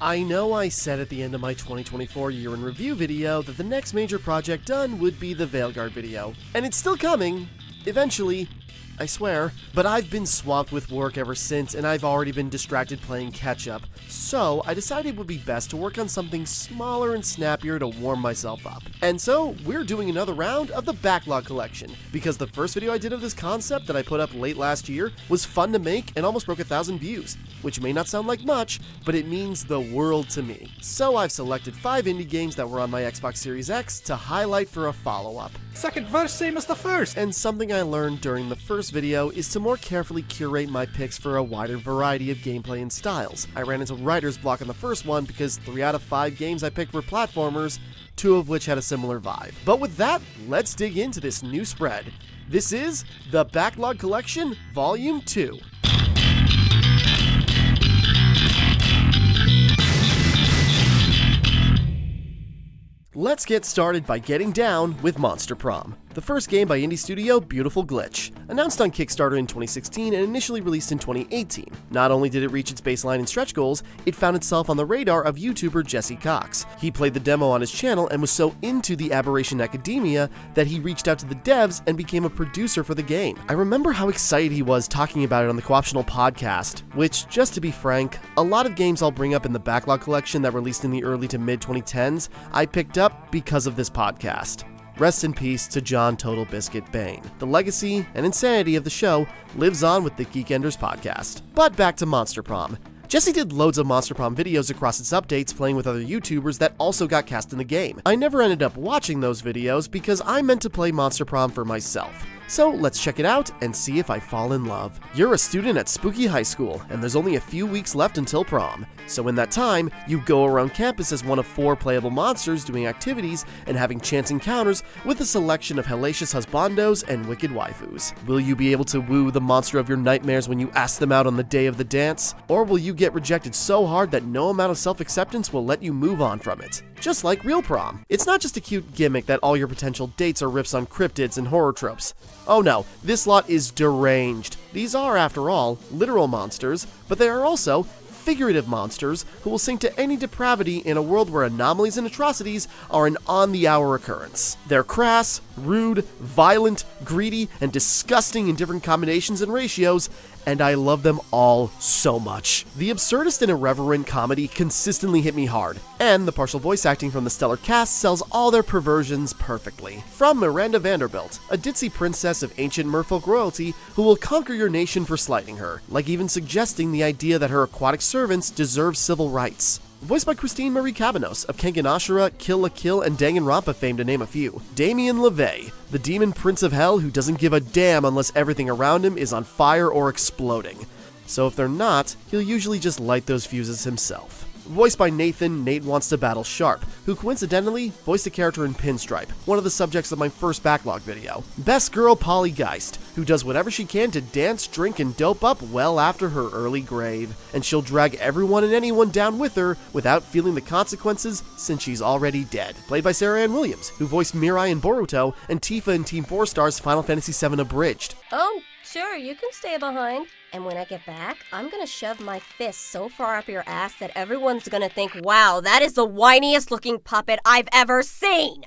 I know I said at the end of my 2024 year in review video that the next major project done would be the Veilguard video, and it's still coming, eventually, I swear, but I've been swamped with work ever since and I've already been distracted playing catch-up, so I decided it would be best to work on something smaller and snappier to warm myself up. And so, we're doing another round of the Backlog collection, because the first video I did of this concept that I put up late last year was fun to make and almost broke 1,000 views, which may not sound like much, but it means the world to me. So I've selected 5 indie games that were on my Xbox Series X to highlight for a follow-up. Second verse, same as the first. And something I learned during the first video is to more carefully curate my picks for a wider variety of gameplay and styles. I ran into writer's block on the first one because 3 out of 5 games I picked were platformers, 2 of which had a similar vibe. But with that, let's dig into this new spread. This is the Backlog Collection, Volume 2. Let's get started by getting down with Monster Prom, the first game by indie studio Beautiful Glitch. Announced on Kickstarter in 2016 and initially released in 2018. Not only did it reach its baseline and stretch goals, it found itself on the radar of YouTuber Jesse Cox. He played the demo on his channel and was so into the Aberration Academia that he reached out to the devs and became a producer for the game. I remember how excited he was talking about it on the Co-optional podcast, which, just to be frank, a lot of games I'll bring up in the Backlog collection that released in the early to mid 2010s, I picked up because of this podcast. Rest in peace to John Total Biscuit Bain. The legacy and insanity of the show lives on with the Geekenders podcast. But back to Monster Prom. Jesse did loads of Monster Prom videos across its updates playing with other YouTubers that also got cast in the game. I never ended up watching those videos because I meant to play Monster Prom for myself. So let's check it out and see if I fall in love. You're a student at Spooky High School, and there's only a few weeks left until prom. So in that time, you go around campus as one of 4 playable monsters doing activities and having chance encounters with a selection of Hellacious Husbandos and wicked waifus. Will you be able to woo the monster of your nightmares when you ask them out on the day of the dance? Or will you get rejected so hard that no amount of self-acceptance will let you move on from it? Just like real prom. It's not just a cute gimmick that all your potential dates are riffs on cryptids and horror tropes. Oh no, this lot is deranged. These are, after all, literal monsters, but they are also figurative monsters who will sink to any depravity in a world where anomalies and atrocities are an on-the-hour occurrence. They're crass, rude, violent, greedy, and disgusting in different combinations and ratios, and I love them all so much. The absurdist and irreverent comedy consistently hit me hard, and the partial voice acting from the stellar cast sells all their perversions perfectly. From Miranda Vanderbilt, a ditzy princess of ancient merfolk royalty who will conquer your nation for slighting her, like even suggesting the idea that her aquatic servants deserve civil rights. Voiced by Christine Marie Cabanos of Kengan Ashura, Kill la Kill, and Danganronpa fame to name a few. Damien LeVay, the demon prince of hell who doesn't give a damn unless everything around him is on fire or exploding. So if they're not, he'll usually just light those fuses himself. Voiced by Nathan Nate Wants to Battle Sharp, who coincidentally voiced a character in Pinstripe, one of the subjects of my first Backlog video. Best girl Polly Geist, who does whatever she can to dance, drink, and dope up well after her early grave, and she'll drag everyone and anyone down with her without feeling the consequences since she's already dead. Played by Sarah Ann Williams, who voiced Mirai in Boruto and Tifa in Team 4 Star's Final Fantasy VII Abridged. Oh, sure, you can stay behind. And when I get back, I'm gonna shove my fist so far up your ass that everyone's gonna think, wow, that is the whiniest looking puppet I've ever seen!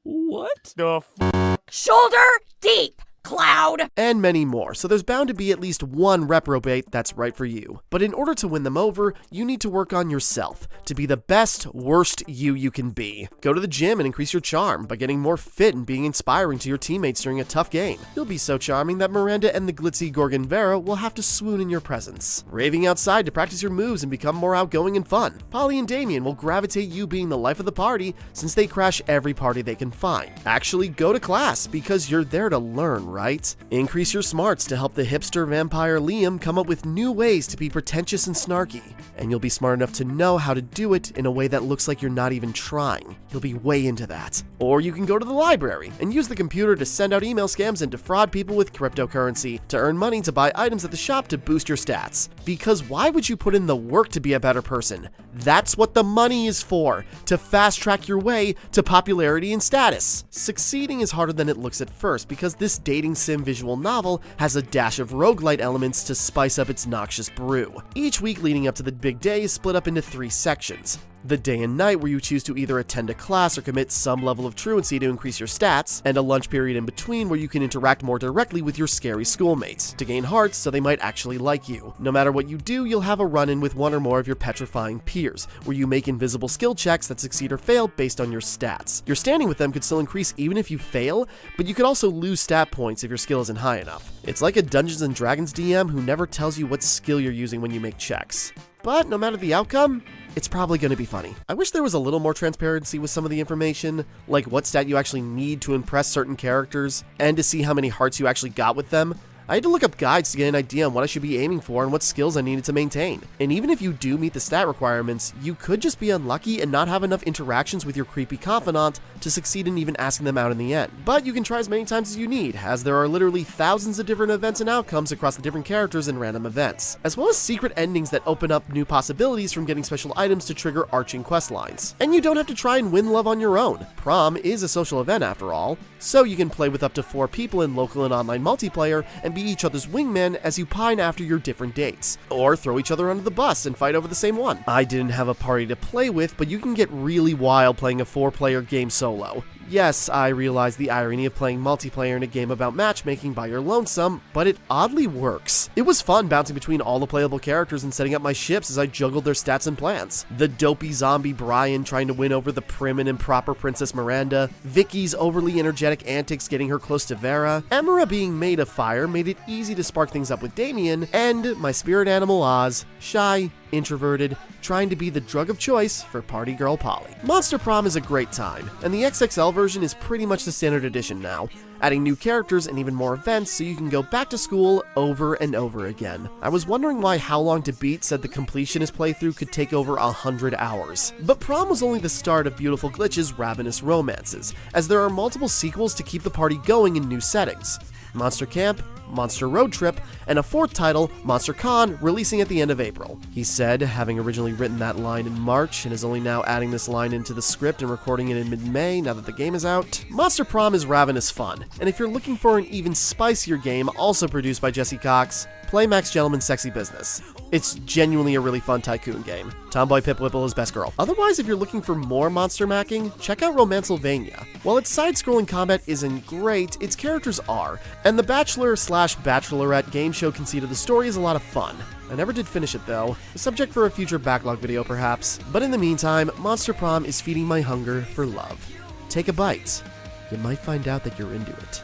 What the f? Shoulder deep! Cloud! And many more, so there's bound to be at least one reprobate that's right for you. But in order to win them over, you need to work on yourself, to be the best, worst you can be. Go to the gym and increase your charm by getting more fit and being inspiring to your teammates during a tough game. You'll be so charming that Miranda and the glitzy Gorgon Vera will have to swoon in your presence. Raving outside to practice your moves and become more outgoing and fun. Polly and Damien will gravitate you being the life of the party since they crash every party they can find. Actually, go to class because you're there to learn, right? Increase your smarts to help the hipster vampire Liam come up with new ways to be pretentious and snarky. And you'll be smart enough to know how to do it in a way that looks like you're not even trying. You'll be way into that. Or you can go to the library and use the computer to send out email scams and defraud people with cryptocurrency to earn money to buy items at the shop to boost your stats. Because why would you put in the work to be a better person? That's what the money is for, to fast track your way to popularity and status. Succeeding is harder than it looks at first because this dating dating sim visual novel has a dash of roguelite elements to spice up its noxious brew. Each week leading up to the big day is split up into 3 sections. The day and night, where you choose to either attend a class or commit some level of truancy to increase your stats, and a lunch period in between where you can interact more directly with your scary schoolmates to gain hearts so they might actually like you. No matter what you do, you'll have a run-in with one or more of your petrifying peers, where you make invisible skill checks that succeed or fail based on your stats. Your standing with them could still increase even if you fail, but you could also lose stat points if your skill isn't high enough. It's like a Dungeons & Dragons DM who never tells you what skill you're using when you make checks. But no matter the outcome, it's probably going to be funny. I wish there was a little more transparency with some of the information, like what stat you actually need to impress certain characters, and to see how many hearts you actually got with them. I had to look up guides to get an idea on what I should be aiming for and what skills I needed to maintain. And even if you do meet the stat requirements, you could just be unlucky and not have enough interactions with your creepy confidant to succeed in even asking them out in the end. But you can try as many times as you need, as there are literally thousands of different events and outcomes across the different characters and random events, as well as secret endings that open up new possibilities from getting special items to trigger arching quest lines. And you don't have to try and win love on your own. Prom is a social event after all, so you can play with up to 4 people in local and online multiplayer and be each other's wingmen as you pine after your different dates, or throw each other under the bus and fight over the same one. I didn't have a party to play with, but you can get really wild playing a 4-player game solo. Yes, I realize the irony of playing multiplayer in a game about matchmaking by your lonesome, but it oddly works. It was fun bouncing between all the playable characters and setting up my ships as I juggled their stats and plans. The dopey zombie Brian trying to win over the prim and improper Princess Miranda, Vicky's overly energetic antics getting her close to Vera, Emira being made of fire made it easy to spark things up with Damien, and my spirit animal Oz, shy, introverted, trying to be the drug of choice for party girl Polly. Monster Prom is a great time, and the XXL version is pretty much the standard edition now, adding new characters and even more events so you can go back to school over and over again. I was wondering why How Long to Beat said the completionist playthrough could take over 100 hours. But Prom was only the start of Beautiful Glitch's ravenous romances, as there are multiple sequels to keep the party going in new settings. Monster Camp, Monster Road Trip, and a 4th title, Monster Con, releasing at the end of April. He said, having originally written that line in March and is only now adding this line into the script and recording it in mid-May now that the game is out. Monster Prom is ravenous fun, and if you're looking for an even spicier game also produced by Jesse Cox, play Max Gentleman's Sexy Business. It's genuinely a really fun tycoon game. Tomboy Pip Whipple is best girl. Otherwise, if you're looking for more monster macking, check out Romancylvania. While its side-scrolling combat isn't great, its characters are, and the Bachelor/Bachelorette game show conceit of the story is a lot of fun. I never did finish it though, a subject for a future Backlog video perhaps. But in the meantime, Monster Prom is feeding my hunger for love. Take a bite. You might find out that you're into it.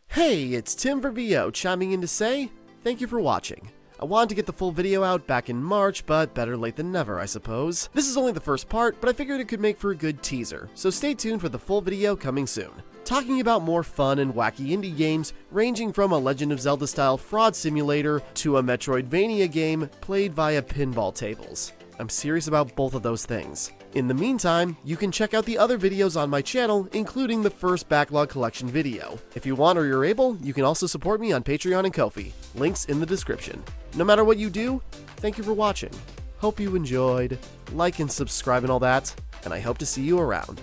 Hey, it's Tim for VO chiming in to say, thank you for watching. I wanted to get the full video out back in March, but better late than never, I suppose. This is only the first part, but I figured it could make for a good teaser, so stay tuned for the full video coming soon. Talking about more fun and wacky indie games, ranging from a Legend of Zelda-style fraud simulator to a Metroidvania game played via pinball tables. I'm serious about both of those things. In the meantime, you can check out the other videos on my channel, including the first Backlog collection video. If you want or you're able, you can also support me on Patreon and Ko-fi. Links in the description. No matter what you do, thank you for watching. Hope you enjoyed. Like and subscribe and all that, and I hope to see you around.